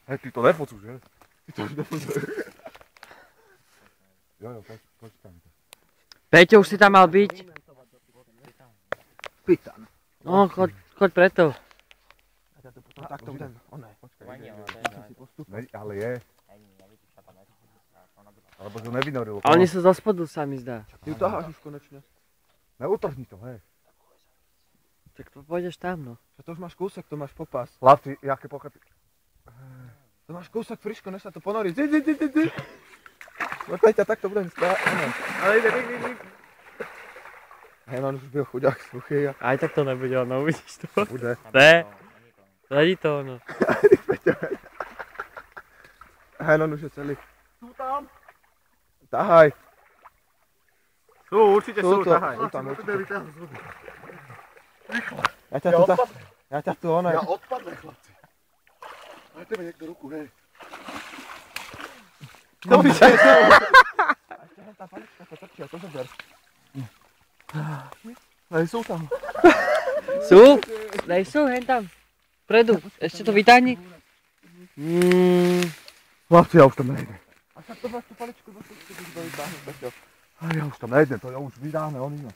Hej, ty to nepocú, že? Ty to už nepocú. Jo, počkaj. Peťo, už si tam mal byť. Pitan. No, choď preto. Takto ten, oné. Počkaj, ale je. Alebo to nevynorilo. A oni sú zo spodu, sa mi zdá. Ty utáhaš už konečne. Neutrhni to, hej. Tak pôjdeš tam, no. To už máš kúsok, to máš popas. Chlapci, jaké pokaty. To máš kúsok, friško, než sa to ponorí. Ty. No Peťa, takto budem stáť. Ale ide. Hej, on už byl chudák, suchý. Aj tak to nebude ono, uvidíš to. Bude. Ne, není to ono. Hej, on už je celý. Sú tam? Tahaj. Sú, určite sú, tahaj. Sú tam určite. Ja ťa tu ono. Ja odpadne, chlapci. Aj tebe niekto ruku, hej. To by sa je. A ešte tá palička sa trčí, a to zober. Hej, sú tam. Sú? Daj sú, hen tam. Predu, ešte to vytáhni. Chlapci, ja už tam nejdem. A však to máš tú paličku, to už to vytáhnuť, Peťo. Ja už tam nejdem, to ja už vydáme, on iné.